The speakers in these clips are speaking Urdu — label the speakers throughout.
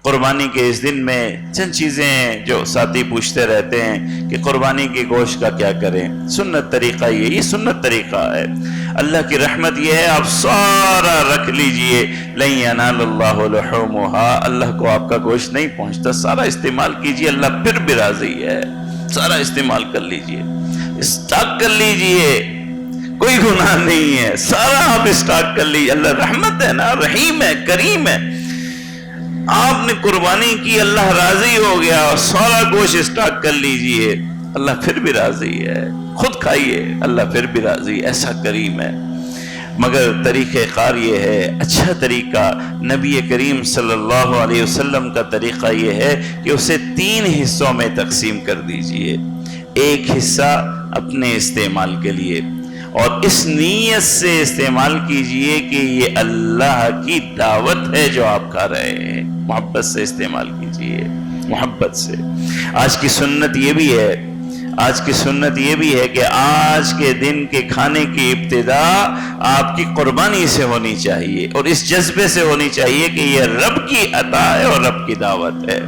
Speaker 1: قربانی کے اس دن میں چند چیزیں جو ساتھی پوچھتے رہتے ہیں کہ قربانی کے گوشت کا کیا کریں. سنت طریقہ یہ سنت طریقہ ہے. اللہ کی رحمت یہ ہے آپ سارا رکھ لیجئے. لن ینال اللہ لحومها، اللہ کو آپ کا گوشت نہیں پہنچتا، سارا استعمال کیجئے، اللہ پھر بھی راضی ہے. سارا استعمال کر لیجئے، اسٹاک کر لیجئے، کوئی گناہ نہیں ہے، سارا آپ اسٹاک کر لیجئے. اللہ رحمت ہے نا، رحیم ہے، کریم ہے. آپ نے قربانی کی، اللہ راضی ہو گیا، اور سارا گوشت اسٹاک کر لیجئے، اللہ پھر بھی راضی ہے. خود کھائیے، اللہ پھر بھی راضی، ایسا کریم ہے. مگر طریقہ کار یہ ہے، اچھا طریقہ نبی کریم صلی اللہ علیہ وسلم کا طریقہ یہ ہے کہ اسے 3 حصوں میں تقسیم کر دیجئے. ایک حصہ اپنے استعمال کے لیے، اور اس نیت سے استعمال کیجئے کہ یہ اللہ کی دعوت ہے جو آپ کھا رہے ہیں. محبت سے استعمال کیجئے، محبت سے. آج کی سنت یہ بھی ہے کہ آج کے دن کے کھانے کی ابتدا آپ کی قربانی سے ہونی چاہیے، اور اس جذبے سے ہونی چاہیے کہ یہ رب کی عطا ہے اور رب کی دعوت ہے.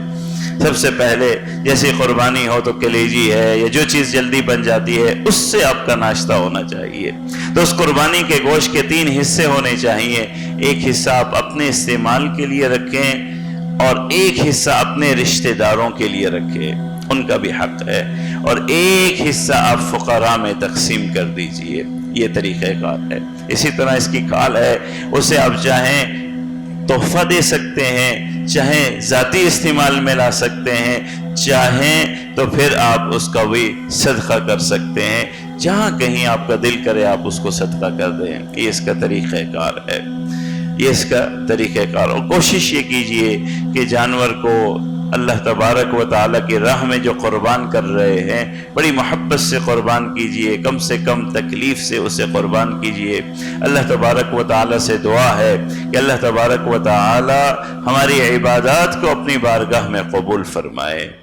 Speaker 1: سب سے پہلے جیسے قربانی ہو تو کلیجی ہے یا جو چیز جلدی بن جاتی ہے، اس سے آپ کا ناشتہ ہونا چاہیے. تو اس قربانی کے گوشت کے 3 حصے ہونے چاہیے. ایک حصہ آپ اپنے استعمال کے لیے رکھیں، اور ایک حصہ اپنے رشتہ داروں کے لیے رکھیں، ان کا بھی حق ہے، اور ایک حصہ آپ فقراء میں تقسیم کر دیجئے. یہ طریقہ کار ہے. اسی طرح اس کی کھال ہے، اسے آپ چاہیں تحفہ دے سکتے ہیں، چاہیں ذاتی استعمال میں لا سکتے ہیں، چاہیں تو پھر آپ اس کا بھی صدقہ کر سکتے ہیں. جہاں کہیں آپ کا دل کرے آپ اس کو صدقہ کر دیں. یہ اس کا طریقہ کار ہے، یہ اس کا طریقہ کار. اور کوشش یہ کیجئے کہ جانور کو اللہ تبارک و تعالیٰ کی راہ میں جو قربان کر رہے ہیں بڑی محبت سے قربان کیجئے، کم سے کم تکلیف سے اسے قربان کیجئے. اللہ تبارک و تعالیٰ سے دعا ہے کہ اللہ تبارک و تعالیٰ ہماری عبادات کو اپنی بارگاہ میں قبول فرمائے.